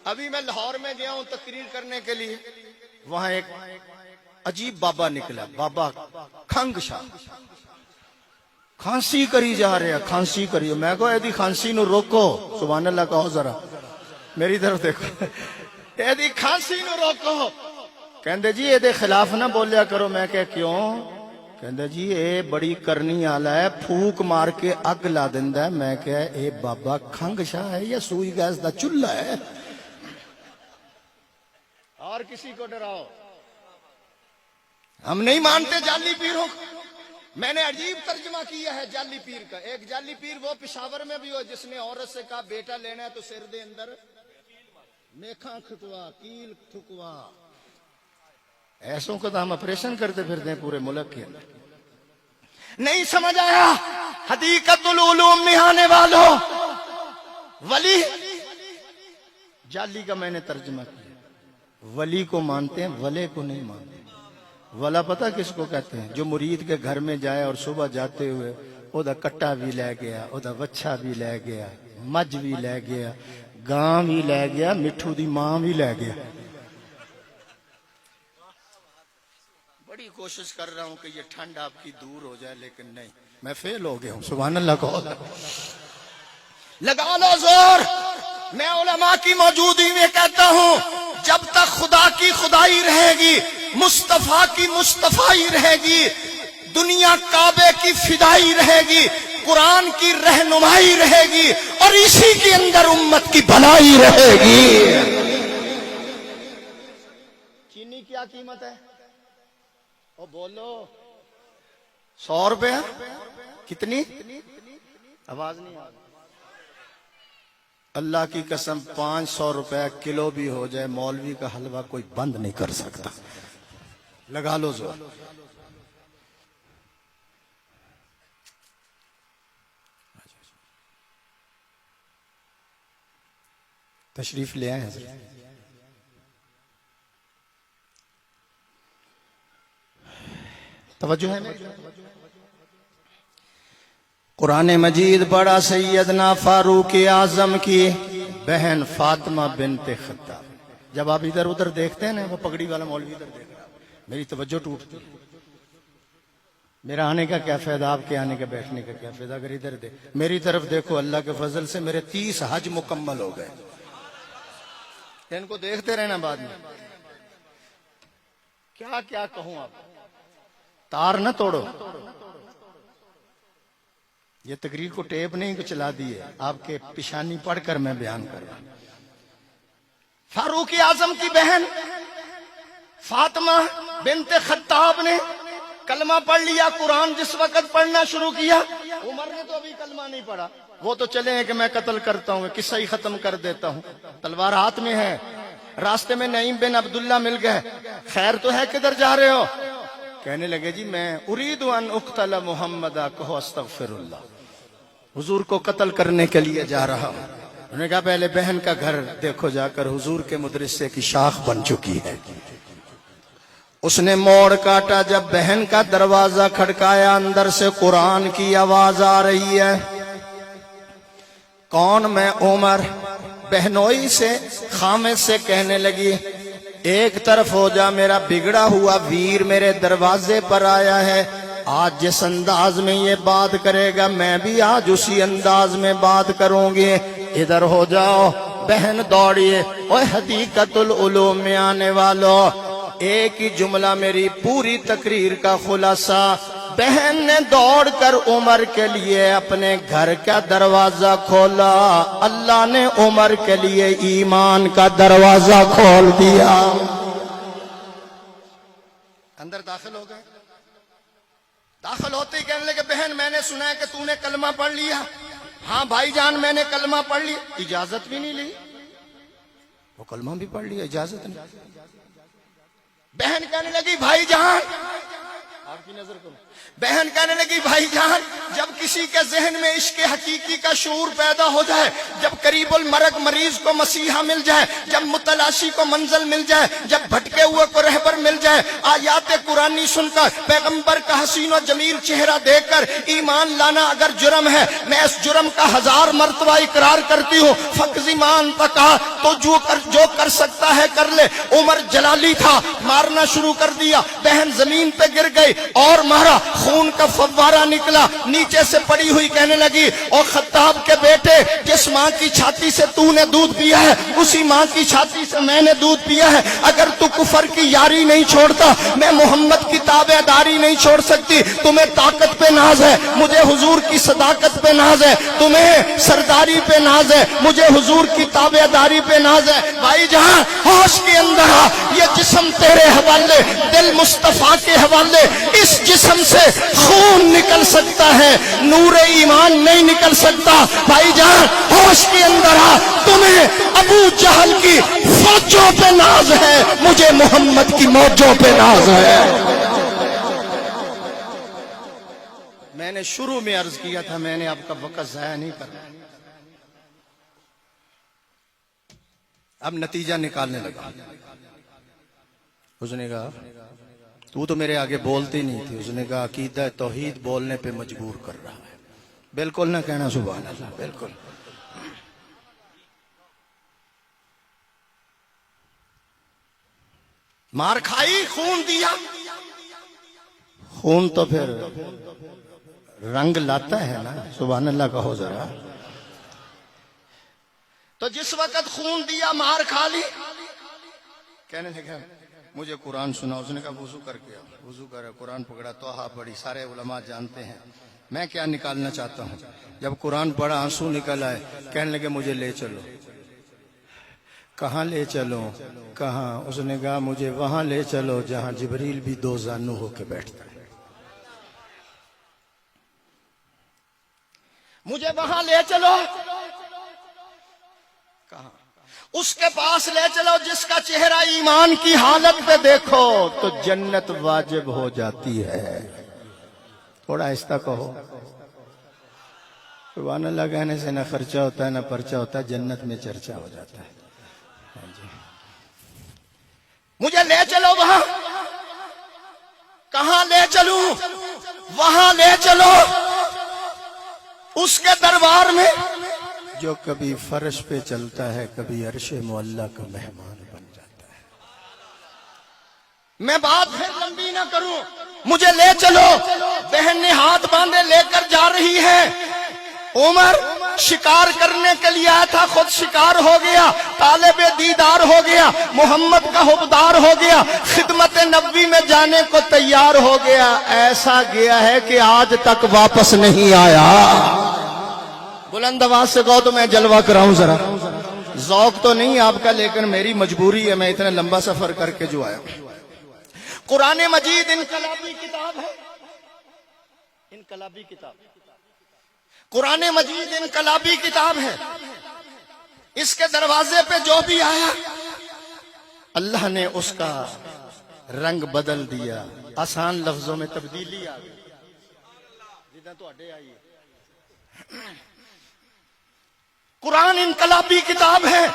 ابھی میں لاہور میں گیا ہوں تقریر کرنے کے لیے، وہاں ایک عجیب بابا نکلا، بابا کھنگ شاہ، کھانسی کری جا رہے ہیں، کھانسی کری۔ میں کہو ایدی کھانسی نو روکو، سبحان اللہ کہو ذرا، میری طرف دیکھو، ایدی کھانسی نو روکو۔ کہندے جی ایدے خلاف نہ بولیا کرو۔ میں کہ کیوں؟ کہندے جی اے بڑی کرنی آلا ہے، پھوک مار کے اگ لا دیندا ہے۔ میں کہ اے بابا کھنگ شاہ ہے یا سوئی گیس دا چولہا ہے؟ اور کسی کو ڈراؤ، ہم نہیں مانتے جعلی پیروں کو۔ میں نے عجیب ترجمہ کیا ہے جعلی پیر کا۔ ایک جعلی پیر وہ پشاور میں بھی ہو جس نے عورت سے کہا بیٹا لینا ہے تو سر دے اندر میکھاں کھٹوا، کیل ٹھکوا۔ ایسوں کو تو ہم آپریشن کرتے پھرتے ہیں پورے ملک کے اندر۔ نہیں سمجھ آیا؟ حدیقت العلوم میں آنے والوں، ولی جعلی کا میں نے ترجمہ کیا۔ ولی کو مانتے ہیں، ولے کو نہیں مانتے۔ ولا پتہ کس کو کہتے ہیں؟ جو مرید کے گھر میں جائے اور صبح جاتے ہوئے او دا کٹا بھی لے گیا، او دا وچھا بھی لے گیا، مجھ بھی لے گیا، گاں بھی لے گیا، مٹھو دی ماں بھی لے گیا۔ بڑی کوشش کر رہا ہوں کہ یہ ٹھنڈ آپ کی دور ہو جائے، لیکن نہیں، میں فیل ہو گیا ہوں۔ سبحان اللہ کو لگا لو زور۔ میں علماء کی موجودگی میں کہتا ہوں جب تک خدا کی خدائی رہے گی، مصطفیٰ کی مصطفائی رہے گی، دنیا کعبے کی فدائی رہے گی، قرآن کی رہنمائی رہے گی، اور اسی کے اندر امت کی بھلائی رہے گی۔ چینی کیا قیمت ہے؟ او بولو، 100 روپے؟ کتنی؟ آواز نہیں آ رہی۔ اللہ کی قسم 500 روپے کلو بھی ہو جائے، مولوی کا حلوہ کوئی بند نہیں کر سکتا۔ لگا لو زور۔ تشریف لے آئے حضرت۔ توجہ ہے میری؟ قرآن مجید پڑھا سیدنا فاروق اعظم کی بہن فاطمہ بنت خطاب۔ جب آپ ادھر ادھر دیکھتے ہیں نا، وہ پگڑی والا مولوی ادھر دیکھ رہا، میری توجہ ٹوٹتی ہے۔ میرا آنے کا کیا فائدہ، آپ کے آنے کا بیٹھنے کا کیا فائدہ؟ اگر ادھر میری طرف دیکھو، اللہ کے فضل سے میرے 30 حج مکمل ہو گئے۔ ان کو دیکھتے رہنا بعد میں۔ کیا کیا کہوں، آپ تار نہ توڑو۔ یہ تقریر کو ٹیپ نہیں کو چلا دیے، آپ کے پیشانی پڑھ کر میں بیان کر رہا ہوں۔ فاروق اعظم کی بہن فاطمہ بنت خطاب نے کلمہ پڑھ لیا۔ قرآن جس وقت پڑھنا شروع کیا، عمر نے تو ابھی کلمہ نہیں پڑھا، وہ تو چلے ہیں کہ میں قتل کرتا ہوں، قصہ ہی ختم کر دیتا ہوں، تلوار ہاتھ میں ہے۔ راستے میں نعیم بن عبداللہ مل گئے، خیر تو ہے، کدھر جا رہے ہو؟ کہنے لگے جی میں ارید ان اقتل محمدہ، کہو استغفر اللہ، حضور کو قتل کرنے کے لیے جا رہا ہوں۔ انہوں نے کہا پہلے بہن کا گھر دیکھو جا کر، حضور کے مدرسے کی شاخ بن چکی ہے۔ اس نے موڑ کاٹا، جب بہن کا دروازہ کھڑکایا، اندر سے قرآن کی آواز آ رہی ہے۔ کون؟ میں عمر۔ بہنوئی سے خامد سے کہنے لگی ایک طرف ہو جا، میرا بگڑا ہوا ویر میرے دروازے پر آیا ہے، آج جس انداز میں یہ بات کرے گا میں بھی آج اسی انداز میں بات کروں گی، ادھر ہو جاؤ۔ بہن دوڑیے۔ اوہ حدیقت العلوم میں آنے والوں، ایک ہی جملہ میری پوری تقریر کا خلاصہ۔ بہن نے دوڑ کر عمر کے لیے اپنے گھر کا دروازہ کھولا، اللہ نے عمر کے لیے ایمان کا دروازہ کھول دیا۔ اندر داخل ہو گئے۔ داخل ہوتے ہی کہنے لگے بہن میں نے سنا ہے کہ تو نے کلمہ پڑھ لیا۔ ہاں بھائی جان میں نے کلمہ پڑھ لی۔ اجازت بھی نہیں لی، وہ کلمہ بھی پڑھ لیا، اجازت نہیں۔ بہن کہنے لگی بھائی جان، آپ کی نظر کرو. بہن کہنے لگی بھائی جان جب کسی کے ذہن میں عشق حقیقی کا شعور پیدا ہو جائے, جب قریب المرگ مریض کو مسیحا مل جائے, جب متلاشی کو منزل مل جائے, جب بھٹکے ہوئے کو رہبر مل جائے, آیات قرآنی سن کر پیغمبر کا حسین و جمیل چہرہ دیکھ کر ایمان لانا اگر جرم ہے, میں اس جرم کا 1000 مرتبہ اقرار کرتی ہوں. فقط ایمان تک تو جو کر سکتا ہے کر لے. عمر جلالی تھا, مارنا شروع کر دیا, بہن زمین پہ گر گئی اور مارا, خون کا فوارہ نکلا, نیچے سے پڑی ہوئی کہنے لگی اور خطاب کے بیٹے جس ماں کی چھاتی سے تو نے دودھ پیا ہے اسی ماں کی چھاتی سے میں نے دودھ پیا ہے. اگر تو کفر کی یاری نہیں چھوڑتا میں محمد کی تابع داری نہیں چھوڑ سکتی. تمہیں طاقت پہ ناز ہے, مجھے حضور کی صداقت پہ ناز ہے. تمہیں سرداری پہ ناز ہے, مجھے حضور کی تابع داری پہ ناز ہے. بھائی جہاں ہوش کے اندر آ, یہ جسم تیرے حوالے, دل مصطفیٰ کے حوالے. اس جسم سے خون نکل سکتا ہے, نور ایمان نہیں نکل سکتا. بھائی جان ہوش کے اندر آ, تمہیں ابو جہل کی فوجوں پہ ناز ہے, مجھے محمد کی موجوں پہ ناز ہے. میں نے شروع میں عرض کیا تھا میں نے آپ کا وقت ضائع نہیں کرنا. اب نتیجہ نکالنے لگا. اس نے کہا تو میرے آگے بولتی نہیں تھی. اس نے کہا عقیدہ توحید بولنے پہ مجبور کر رہا ہے. بالکل نہ کہنا سبحان اللہ, بالکل. مار کھائی, خون دیا, خون تو پھر رنگ لاتا ہے نا, سبحان اللہ کہو ذرا. تو جس وقت خون دیا مار کھا لی, کہنے لگا مجھے قرآن سنا. اس نے کہا وضو کر کے, وضو کرا, قرآن پکڑا, توحا پڑھی, سارے علماء جانتے ہیں میں کیا نکالنا چاہتا ہوں. جب قرآن پڑھا آنسو نکل آئے, کہنے لگے مجھے لے چلو. کہاں لے چلو, کہاں؟ اس نے کہا مجھے وہاں لے چلو جہاں جبریل بھی 2 زانو ہو کے بیٹھتا ہے. مجھے وہاں لے چلو. کہاں؟ اس کے پاس لے چلو جس کا چہرہ ایمان کی حالت پہ دیکھو تو جنت واجب ہو جاتی ہے. تھوڑا آہستہ کہو. سبحان اللہ کہنے سے نہ خرچہ ہوتا ہے نہ پرچہ ہوتا ہے, جنت میں چرچا ہو جاتا ہے. مجھے لے چلو وہاں. کہاں لے چلوں؟ وہاں لے چلو اس کے دربار میں جو کبھی فرش پہ چلتا ہے کبھی عرش معلیٰ کا مہمان بن جاتا ہے. میں بات پھر لمبی نہ کروں, مجھے لے چلو. بہن نے ہاتھ باندھے لے کر جا رہی ہے. عمر شکار کرنے کے لیے آیا تھا, خود شکار ہو گیا, طالب دیدار ہو گیا, محمد کا حبدار ہو گیا, خدمت نبوی میں جانے کو تیار ہو گیا. ایسا گیا ہے کہ آج تک واپس نہیں آیا. بلند آواز سے کہو تو میں جلوہ کراؤں ذرا. ذوق تو نہیں آپ کا لیکن میری مجبوری ہے, میں اتنا لمبا سفر کر کے جو آیا. قرآن مجید انقلابی کتاب ہے, انقلابی کتاب. قرآن مجید انقلابی کتاب ہے. اس کے دروازے پہ جو بھی آیا اللہ نے اس کا رنگ بدل دیا, آسان لفظوں میں تبدیلی آ گئی. جدھر تو اڈے آئی قرآن انقلابی کتاب ہے.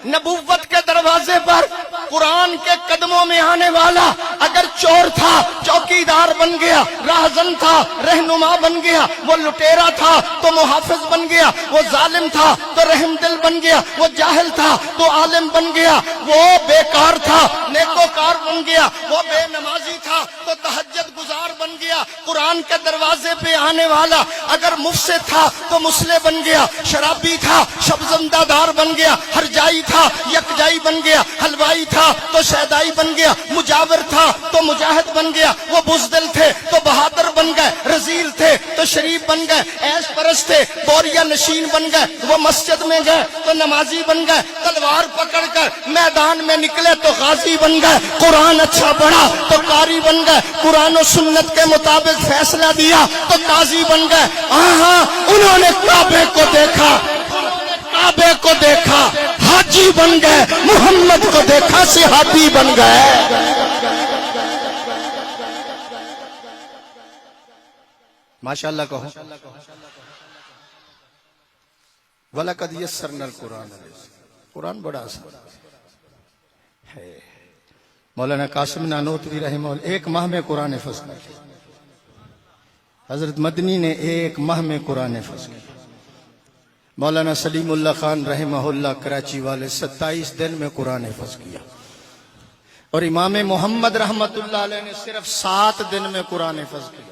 نبوت کے دروازے پر قرآن کے قدموں میں آنے والا اگر چور تھا چوکیدار بن گیا, راہزن تھا رہنما بن گیا, وہ لٹیرا تھا تو محافظ بن گیا, وہ ظالم تھا تو رحم دل بن گیا, وہ جاہل تھا تو عالم بن گیا, وہ بیکار تھا نیکوکار بن گیا, وہ بے نمازی تھا تو تہجد گزار بن گیا. قرآن کے دروازے پہ آنے والا اگر مفسد تھا تو مسلح بن گیا, شرابی تھا شبزندہ دار بن گیا, ہرجائی تھا یکجائی بن گیا, حلوائی تھا تو شیدائی بن گیا, مجاور تھا تو مجاہد بن گیا, وہ بزدل تھے تو بہادر بن گئے, رذیل تھے تو شریف بن گئے, عیش پرست تھے بوریا نشین بن گئے, وہ مسجد میں گئے تو نمازی بن گئے, تلوار پکڑ کر میدان میں نکلے تو غازی بن گئے, قرآن اچھا پڑھا تو قاری بن گئے, قرآن و سنت کے مطابق فیصلہ دیا تو قاضی بن گئے. ہاں انہوں نے کعبے کو دیکھا, کعبے کو دیکھا حاجی بن گئے, محمد کو دیکھا صحابی بن گئے. ماشاءاللہ کہو. وَلَقَدْ يَسَّرْنَا الْقُرْآنَ لِلذِّكْرِ. قرآن بڑا آسان ہے. مولانا قاسم نانوتوی رحمہ اللہ ایک ماہ میں قرآن حفظ کر لیا. حضرت مدنی نے ایک ماہ میں قرآن حفظ کیا. مولانا سلیم اللہ خان رحمہ اللہ کراچی والے 27 دن میں قرآن حفظ کیا. اور امام محمد رحمت اللہ علیہ نے صرف 7 دن میں قرآن حفظ کیا.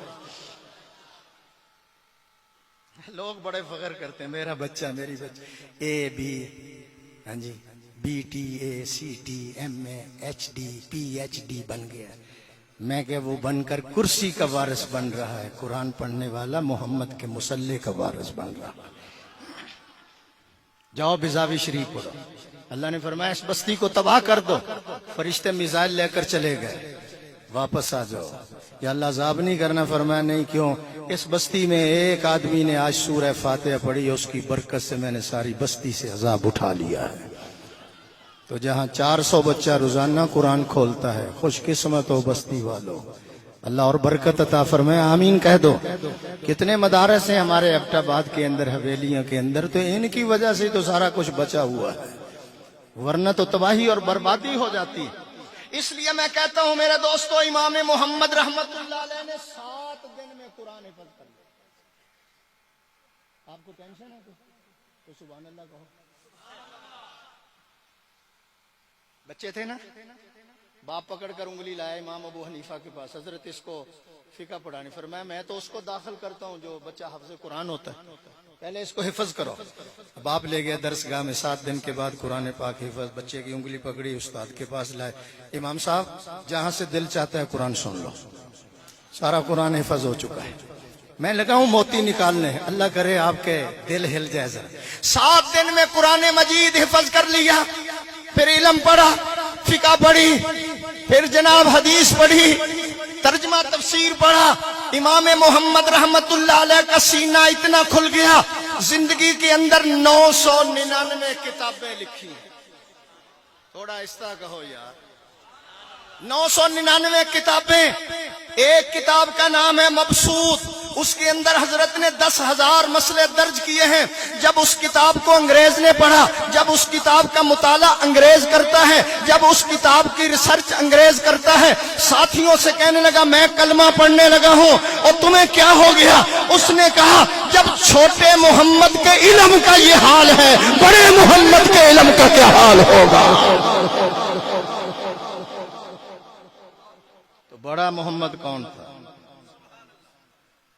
لوگ بڑے فخر کرتے ہیں میرا بچہ میری بچہ اے بی ہاں جی B T A C T M A H D P H D بن گیا. میں کہ وہ بن کر کرسی کا وارث بن رہا ہے. قرآن پڑھنے والا محمد کے مصلی کا وارث بن رہا ہے. جاؤ بزاوی شریف پڑھو. اللہ نے فرمایا اس بستی کو تباہ کر دو. فرشتے میزائل لے کر چلے گئے. واپس آ جاؤ. یا اللہ عذاب نہیں کرنا. فرمایا نہیں. کیوں؟ اس بستی میں ایک آدمی نے آج سورہ فاتحہ پڑھی, اس کی برکت سے میں نے ساری بستی سے عذاب اٹھا لیا ہے. تو جہاں 400 بچہ روزانہ قرآن کھولتا ہے, خوش قسمت ہو بستی والوں. اللہ اور برکت عطا فرمائے. آمین کہہ دو. کتنے مدارس ہیں ہمارے ایبٹ آباد کے اندر, حویلیوں کے اندر, تو ان کی وجہ سے تو سارا کچھ بچا ہوا ہے, ورنہ تو تباہی اور بربادی ہو جاتی. اس لیے میں کہتا ہوں میرے دوستو, امام محمد رحمت اللہ علیہ نے 7 دن میں قرآن حفظ کر لیا. آپ کو ٹینشن ہے تو سبحان اللہ کہو. بچے تھے نا, باپ پکڑ کر انگلی لایا امام ابو حنیفہ کے پاس, حضرت اس کو فقہ پڑھانی. فرمایا میں تو اس کو داخل کرتا ہوں جو بچہ حافظ قرآن ہوتا ہے, پہلے اس کو حفظ کرو. باپ لے گیا درسگاہ میں, 7 دن کے بعد قرآن پاک حفظ. بچے کی انگلی پکڑی, استاد کے پاس لائے. امام صاحب جہاں سے دل چاہتا ہے قرآن سن لو. سارا قرآن حفظ ہو چکا ہے. میں لگا ہوں موتی نکالنے, اللہ کرے آپ کے دل ہل جائے ذرا. 7 دن میں قرآن مجید حفظ کر لیا. پھر علم پڑھا, فقہ پڑھی, پھر جناب حدیث پڑھی, ترجمہ تفسیر پڑھا. امام محمد رحمت اللہ علیہ کا سینہ اتنا کھل گیا, زندگی کے اندر 999 کتابیں لکھی. تھوڑا آہستہ کہو یار. 999 کتابیں. ایک کتاب کا نام ہے مبسوط, اس کے اندر حضرت نے 10,000 مسئلے درج کیے ہیں. جب اس کتاب کو انگریز نے پڑھا, جب اس کتاب کا مطالعہ انگریز کرتا ہے, جب اس کتاب کی ریسرچ انگریز کرتا ہے, ساتھیوں سے کہنے لگا میں کلمہ پڑھنے لگا ہوں, اور تمہیں کیا ہو گیا؟ اس نے کہا جب چھوٹے محمد کے علم کا یہ حال ہے, بڑے محمد کے علم کا کیا حال ہوگا؟ تو بڑا محمد کون تھا؟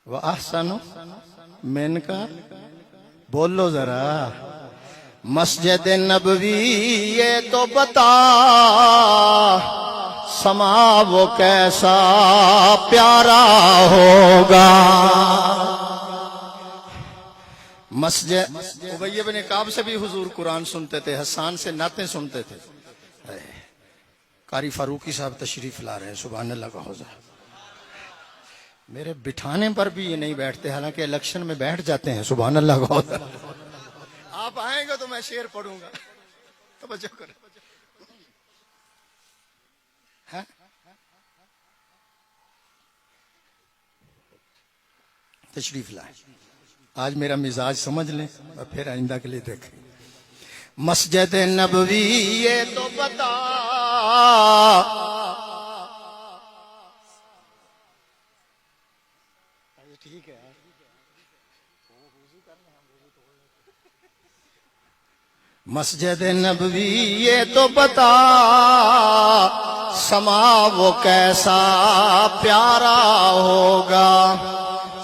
وَأَحْسَنُ مِنْكَ. بولو ذرا. مسجد نبوی یہ تو بتا, سما وہ کیسا پیارا ہوگا. مسجد ابی بن کعب سے بھی حضور قرآن سنتے تھے, حسان سے نعتیں سنتے تھے. قاری فاروقی صاحب تشریف لا رہے ہیں, سبحان اللہ کہو ذرا. میرے بٹھانے پر بھی یہ نہیں بیٹھتے, حالانکہ الیکشن میں بیٹھ جاتے ہیں, سبحان اللہ کہو. آپ آئیں گے تو میں شعر پڑھوں گا, توجہ کریں. تشریف لائیں. آج میرا مزاج سمجھ لیں اور پھر آئندہ کے لیے دیکھیں. مسجد نبوی یہ تو بتا, ٹھیک ہے, مسجد نبوی یہ تو بتا, سما وہ کیسا پیارا ہوگا.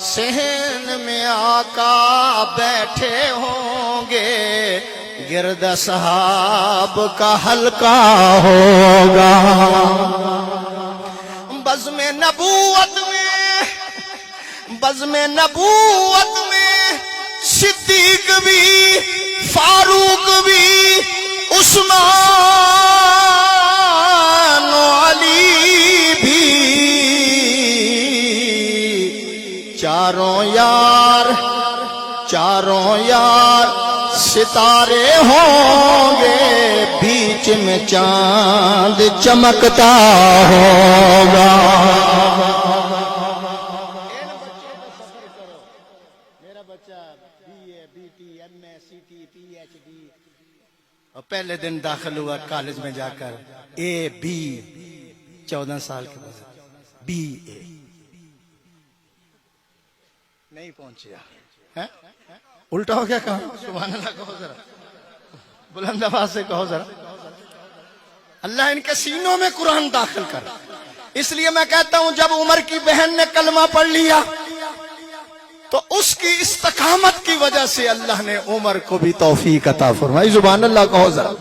صحن میں آقا بیٹھے ہوں گے, گرد صحاب کا حلقہ ہوگا. بزم نبوت میں صدیق بھی, فاروق بھی, عثمان و علی بھی, چاروں یار ستارے ہوں گے, بیچ میں چاند چمکتا ہوگا. پہلے دن داخل ہوا کالج میں جا کر اے بی 14 سال کے بعد بی اے نہیں پہنچیا الٹا ہو گیا کہاں سبحان اللہ کہو ذرا بلند آواز سے کہو ذرا اللہ ان کے سینوں میں قرآن داخل کر اس لیے میں کہتا ہوں جب عمر کی بہن نے کلمہ پڑھ لیا تو اس کی استقامت کی وجہ سے اللہ نے عمر کو بھی توفیق عطا فرمائی سبحان اللہ کہو ذرا